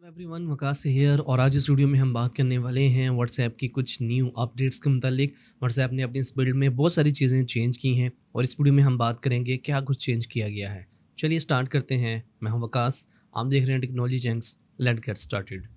Everyone, Waqas here और आज इस वीडियो में हम बात करने वाले हैं व्हाट्सएप की कुछ न्यू अपडेट्स के मुतालिक। व्हाट्सएप ने अपनी इस बिल्ड में बहुत सारी चीज़ें चेंज की हैं और इस वीडियो में हम बात करेंगे क्या कुछ चेंज किया गया है। चलिए स्टार्ट करते हैं। मैं हूं वकास, आप देख रहे हैं technology junks. Let's get started.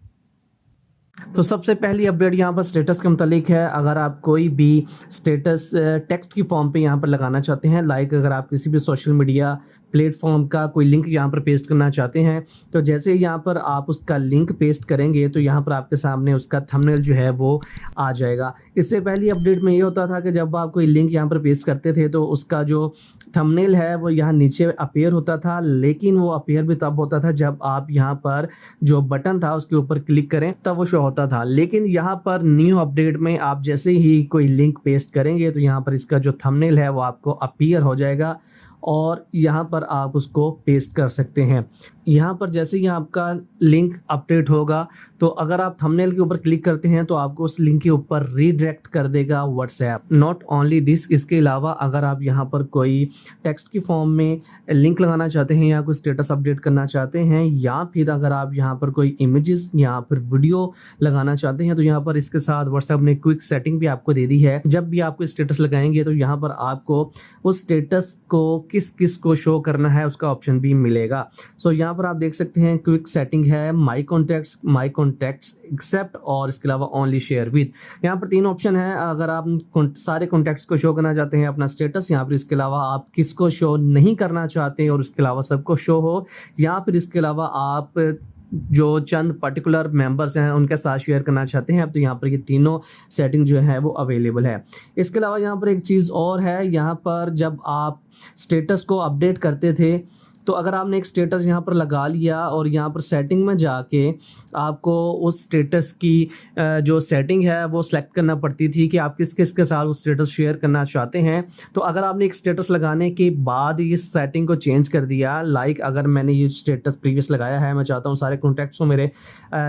तो सबसे पहली अपडेट यहाँ पर स्टेटस के मुतालिक है। अगर आप कोई भी स्टेटस टेक्स्ट की फॉर्म पे यहाँ पर लगाना चाहते हैं, लाइक अगर आप किसी भी सोशल मीडिया प्लेटफॉर्म का कोई लिंक यहाँ पर पेस्ट करना चाहते हैं, तो जैसे यहाँ पर आप उसका लिंक पेस्ट करेंगे तो यहाँ पर आपके सामने उसका थंबनेल जो है वो आ जाएगा। इससे पहली अपडेट में ये होता था कि जब आप कोई लिंक यहाँ पर पेस्ट करते थे तो उसका जो थंबनेल है वो यहाँ नीचे अपीयर होता था, लेकिन वो अपीयर भी तब होता था जब आप यहाँ पर जो बटन था उसके ऊपर क्लिक करें तब वो शो होता था। लेकिन यहाँ पर न्यू अपडेट में आप जैसे ही कोई लिंक पेस्ट करेंगे तो यहाँ पर इसका जो थंबनेल है वो आपको अपीयर हो जाएगा और यहाँ पर आप उसको पेस्ट कर सकते हैं। यहाँ पर जैसे ही आपका लिंक अपडेट होगा तो अगर आप थंबनेल के ऊपर क्लिक करते हैं तो आपको उस लिंक के ऊपर रीडायरेक्ट कर देगा व्हाट्सएप। नॉट ओनली दिस, इसके अलावा अगर आप यहाँ पर कोई टेक्स्ट की फॉर्म में लिंक लगाना चाहते हैं या कोई स्टेटस अपडेट करना चाहते हैं, या फिर अगर आप यहाँ पर कोई इमेजेस या फिर वीडियो लगाना चाहते हैं, तो यहाँ पर इसके साथ व्हाट्सएप ने क्विक सेटिंग भी आपको दे दी है। जब भी आपको स्टेटस लगाएंगे तो यहाँ पर आपको उस स्टेटस को किस किस को शो करना है उसका ऑप्शन भी मिलेगा। सो यहाँ पर आप देख सकते हैं क्विक सेटिंग है, माई कॉन्टैक्ट्स एक्सेप्ट और इसके अलावा ओनली शेयर विद। यहाँ पर तीन ऑप्शन है। अगर आप सारे कॉन्टैक्ट्स को शो करना चाहते हैं अपना स्टेटस, यहाँ पर इसके अलावा आप किसको शो नहीं करना चाहते और इसके अलावा सबको शो हो, या फिर इसके अलावा आप जो चंद पर्टिकुलर मेंबर्स हैं उनके साथ शेयर करना चाहते हैं, अब तो यहाँ पर ये तीनों सेटिंग जो है वो अवेलेबल है। इसके अलावा यहाँ पर एक चीज़ और है, यहाँ पर जब आप स्टेटस को अपडेट करते थे तो अगर आपने एक स्टेटस यहाँ पर लगा लिया और यहाँ पर सेटिंग में जाके आपको उस स्टेटस की जो सेटिंग है वो सिलेक्ट करना पड़ती थी कि आप किस किस के साथ उस स्टेटस शेयर करना चाहते हैं। तो अगर आपने एक स्टेटस लगाने के बाद ये सेटिंग को चेंज कर दिया, लाइक अगर मैंने ये स्टेटस प्रीवियस लगाया है, मैं चाहता हूँ सारे कॉन्टैक्ट्स को मेरे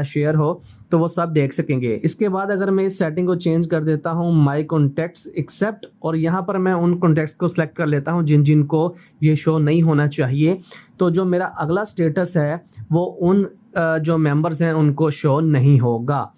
शेयर हो, तो वो सब देख सकेंगे। इसके बाद अगर मैं इस सेटिंग को चेंज कर देता हूँ माई कॉन्टैक्ट्स एक्सेप्ट, और यहाँ पर मैं उन कॉन्टैक्ट्स को सिलेक्ट कर लेता हूँ जिन जिन को ये शो नहीं होना चाहिए, तो जो मेरा अगला स्टेटस है वो उन जो मेंबर्स हैं उनको शो नहीं होगा।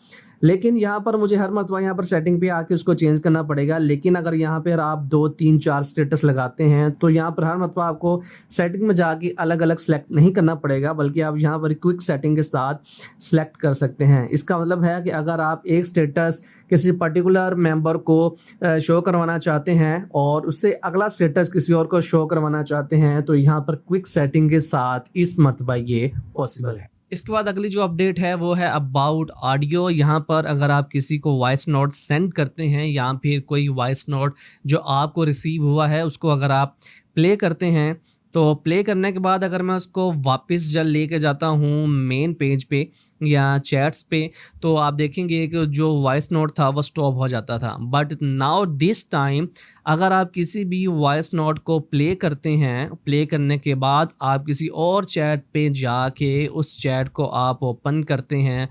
लेकिन यहाँ पर मुझे हर मरतबा यहाँ पर सेटिंग पे आके उसको चेंज करना पड़ेगा। लेकिन अगर यहाँ पर आप 2 3 4 स्टेटस लगाते हैं तो यहाँ पर हर मरतबा आपको सेटिंग में जाके अलग अलग सेलेक्ट नहीं करना पड़ेगा, बल्कि आप यहाँ पर क्विक सेटिंग के साथ सेलेक्ट कर सकते हैं। इसका मतलब है कि अगर आप एक स्टेटस किसी पर्टिकुलर मेंबर को शो करवाना चाहते हैं और उससे अगला स्टेटस किसी और को शो करवाना चाहते हैं, तो यहाँ पर क्विक सेटिंग के साथ इस मरतबा ये पॉसिबल है। इसके बाद अगली जो अपडेट है वो है अबाउट ऑडियो। यहाँ पर अगर आप किसी को वॉइस नोट सेंड करते हैं या फिर कोई वॉइस नोट जो आपको रिसीव हुआ है उसको अगर आप प्ले करते हैं, तो प्ले करने के बाद अगर मैं उसको वापस जब लेके जाता हूँ मेन पेज पे या चैट्स पे, तो आप देखेंगे कि जो वॉइस नोट था वो स्टॉप हो जाता था। बट नाउ दिस टाइम अगर आप किसी भी वॉइस नोट को प्ले करते हैं, प्ले करने के बाद आप किसी और चैट पे जाके उस चैट को आप ओपन करते हैं,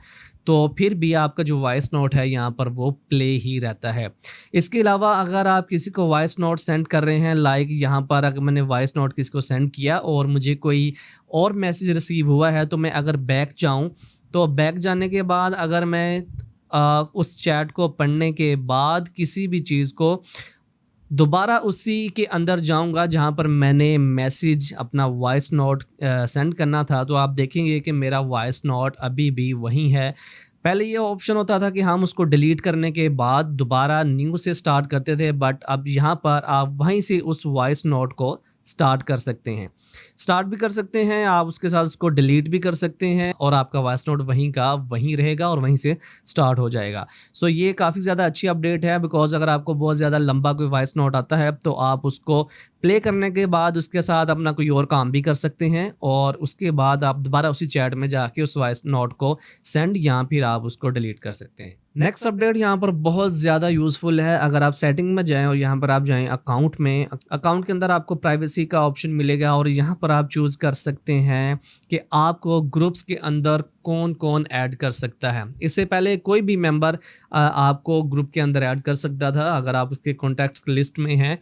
तो फिर भी आपका जो वॉइस नोट है यहाँ पर वो प्ले ही रहता है। इसके अलावा अगर आप किसी को वॉइस नोट सेंड कर रहे हैं, लाइक यहाँ पर अगर मैंने वॉइस नोट किसी को सेंड किया और मुझे कोई और मैसेज रिसीव हुआ है, तो मैं अगर बैक जाऊँ, तो बैक जाने के बाद अगर मैं उस चैट को पढ़ने के बाद किसी भी चीज़ को दोबारा उसी के अंदर जाऊंगा जहां पर मैंने मैसेज अपना वॉइस नोट सेंड करना था, तो आप देखेंगे कि मेरा वॉइस नोट अभी भी वही है। पहले ये ऑप्शन होता था कि हम उसको डिलीट करने के बाद दोबारा न्यू से स्टार्ट करते थे, बट अब यहाँ पर आप वहीं से उस वॉइस नोट को स्टार्ट कर सकते हैं। स्टार्ट भी कर सकते हैं आप, उसके साथ उसको डिलीट भी कर सकते हैं और आपका वॉइस नोट वहीं का वहीं रहेगा और वहीं से स्टार्ट हो जाएगा। सो ये काफ़ी ज़्यादा अच्छी अपडेट है, बिकॉज अगर आपको बहुत ज़्यादा लंबा कोई वॉइस नोट आता है तो आप उसको प्ले करने के बाद उसके साथ अपना कोई और काम भी कर सकते हैं और उसके बाद आप दोबारा उसी चैट में जाके उस वॉइस नोट को सेंड या फिर आप उसको डिलीट कर सकते हैं। नेक्स्ट अपडेट यहाँ पर बहुत ज़्यादा यूज़फुल है। अगर आप सेटिंग में जाएं और यहाँ पर आप जाएं अकाउंट में, अकाउंट के अंदर आपको प्राइवेसी का ऑप्शन मिलेगा और यहाँ पर आप चूज़ कर सकते हैं कि आपको ग्रुप्स के अंदर कौन कौन ऐड कर सकता है। इससे पहले कोई भी मेंबर आपको ग्रुप के अंदर ऐड कर सकता था अगर आप उसके कॉन्टैक्ट्स लिस्ट में हैं,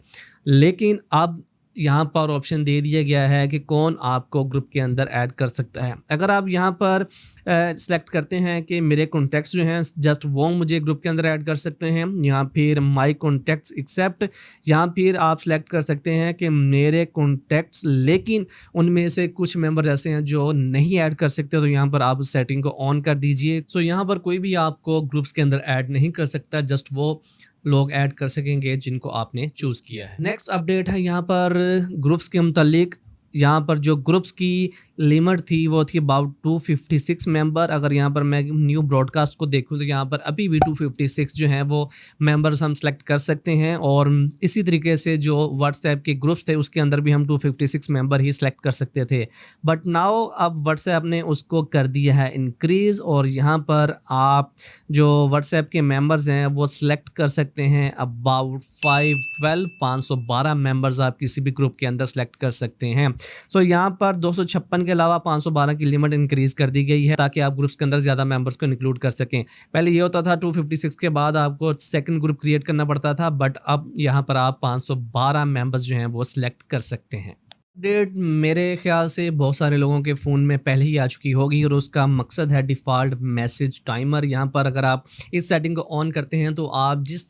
लेकिन अब यहाँ पर ऑप्शन दे दिया गया है कि कौन आपको ग्रुप के अंदर ऐड कर सकता है। अगर आप यहाँ पर सेलेक्ट करते हैं कि मेरे कॉन्टैक्ट्स जो हैं जस्ट वो मुझे ग्रुप के अंदर ऐड कर सकते हैं, या फिर माई कॉन्टैक्ट्स एक्सेप्ट, या फिर आप सेलेक्ट कर सकते हैं कि मेरे कॉन्टैक्ट्स लेकिन उनमें से कुछ मेंबर ऐसे हैं जो नहीं ऐड कर सकते, तो यहाँ पर आप उस सेटिंग को ऑन कर दीजिए। सो यहाँ पर कोई भी आपको ग्रुप्स के अंदर ऐड नहीं कर सकता, जस्ट वो लोग ऐड कर सकेंगे जिनको आपने चूज़ किया है। नेक्स्ट अपडेट है यहाँ पर ग्रुप्स के मुतालिक। यहाँ पर जो ग्रुप्स की लिमिट थी वो थी अबाउट 256 मेंबर। अगर यहाँ पर मैं न्यू ब्रॉडकास्ट को देखूँ तो यहाँ पर अभी भी 256 जो हैं वो मेंबर्स हम सेलेक्ट कर सकते हैं, और इसी तरीके से जो व्हाट्सएप के ग्रुप्स थे उसके अंदर भी हम 256 मेंबर ही सेलेक्ट कर सकते थे। बट नाउ अब व्हाट्सएप ने उसको कर दिया है इंक्रीज़, और यहाँ पर आप जो व्हाट्सएप के मेंबर्स हैं वो सिलेक्ट कर सकते हैं अबाउट 512 मेंबर्स आप किसी भी ग्रुप के अंदर सेलेक्ट कर सकते हैं। सो यहाँ पर 256 के अलावा 512 की लिमिट इंक्रीज कर दी गई है ताकि आप ग्रुप्स के अंदर ज़्यादा मेंबर्स को इंक्लूड कर सकें। पहले ये होता था 256 के बाद आपको सेकंड ग्रुप क्रिएट करना पड़ता था, बट अब यहाँ पर आप 512 मेंबर्स जो हैं वो सिलेक्ट कर सकते हैं। अपडेट मेरे ख्याल से बहुत सारे लोगों के फ़ोन में पहले ही आ चुकी होगी, और उसका मकसद है डिफ़ॉल्ट मैसेज टाइमर। यहाँ पर अगर आप इस सेटिंग को ऑन करते हैं तो आप जिस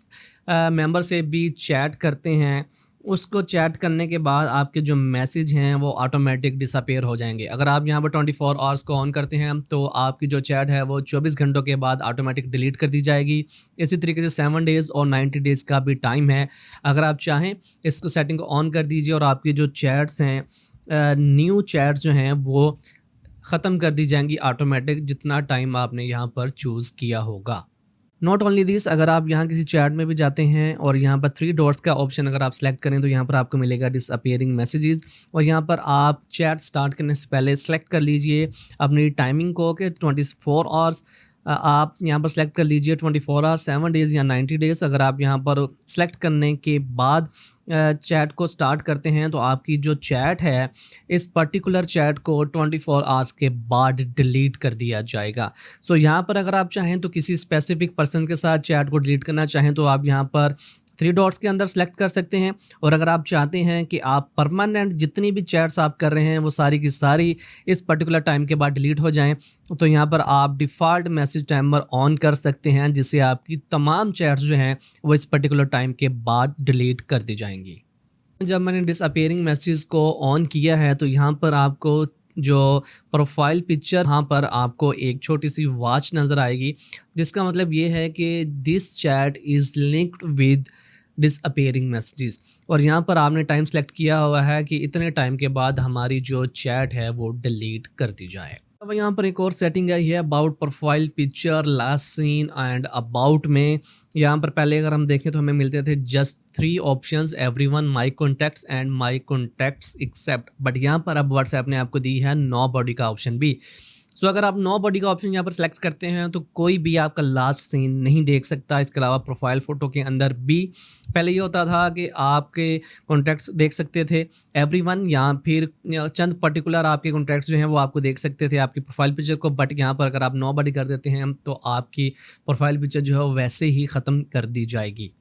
मेंबर से भी चैट करते हैं उसको चैट करने के बाद आपके जो मैसेज हैं वो ऑटोमेटिक डिसअपीयर हो जाएंगे। अगर आप यहाँ पर 24 आवर्स को ऑन करते हैं तो आपकी जो चैट है वो 24 घंटों के बाद ऑटोमेटिक डिलीट कर दी जाएगी। इसी तरीके से 7 डेज़ और 90 डेज़ का भी टाइम है। अगर आप चाहें इसको सेटिंग को ऑन कर दीजिए और आपकी जो चैट्स हैं न्यू चैट्स जो हैं वो ख़त्म कर दी जाएंगी ऑटोमेटिक, जितना टाइम आपने यहाँ पर चूज़ किया होगा। नॉट ओनली दिस, अगर आप यहाँ किसी चैट में भी जाते हैं और यहाँ पर 3 डॉट्स का ऑप्शन अगर आप सेलेक्ट करें तो यहाँ पर आपको मिलेगा डिसअपीयरिंग मैसेजेस, और यहाँ पर आप चैट स्टार्ट करने से पहले सेलेक्ट कर लीजिए अपनी टाइमिंग को कि 24 आवर्स आप यहाँ पर सेलेक्ट कर लीजिए 24 आवर्स, 7 डेज़ या 90 डेज़। अगर आप यहाँ पर सेलेक्ट करने के बाद चैट को स्टार्ट करते हैं तो आपकी जो चैट है इस पर्टिकुलर चैट को 24 आवर्स के बाद डिलीट कर दिया जाएगा। सो यहाँ पर अगर आप चाहें तो किसी स्पेसिफिक पर्सन के साथ चैट को डिलीट करना चाहें तो आप यहाँ पर 3 डॉट्स के अंदर सेलेक्ट कर सकते हैं, और अगर आप चाहते हैं कि आप परमानेंट जितनी भी चैट्स आप कर रहे हैं वो सारी की सारी इस पर्टिकुलर टाइम के बाद डिलीट हो जाएं तो यहाँ पर आप डिफ़ॉल्ट मैसेज टाइमर ऑन कर सकते हैं, जिससे आपकी तमाम चैट्स जो हैं वो इस पर्टिकुलर टाइम के बाद डिलीट कर दी जाएंगी। जब मैंने डिसअपीयरिंग मैसेज को ऑन किया है तो यहाँ पर आपको जो प्रोफाइल पिक्चर यहाँ पर आपको एक छोटी सी वॉच नज़र आएगी, जिसका मतलब ये है कि this chat is linked with disappearing messages, और यहाँ पर आपने टाइम सेलेक्ट किया हुआ है कि इतने टाइम के बाद हमारी जो चैट है वो डिलीट कर दी जाए। अब यहाँ पर एक और सेटिंग आई है about profile picture, last seen and about में। यहाँ पर पहले अगर हम देखें तो हमें मिलते थे just 3 options, everyone, my contacts and my contacts except, but यहाँ पर अब व्हाट्सएप ने आपको दी है नो बॉडी का ऑप्शन भी। सो अगर आप नो बॉडी का ऑप्शन यहाँ पर सेलेक्ट करते हैं तो कोई भी आपका लास्ट सीन नहीं देख सकता। इसके अलावा प्रोफाइल फ़ोटो के अंदर भी पहले ये होता था कि आपके कॉन्टैक्ट्स देख सकते थे एवरीवन, या फिर चंद पर्टिकुलर आपके कॉन्टैक्ट्स जो हैं वो आपको देख सकते थे आपकी प्रोफाइल पिक्चर को, बट यहाँ पर अगर आप नो बॉडी कर देते हैं तो आपकी प्रोफाइल पिक्चर जो है वैसे ही ख़त्म कर दी जाएगी।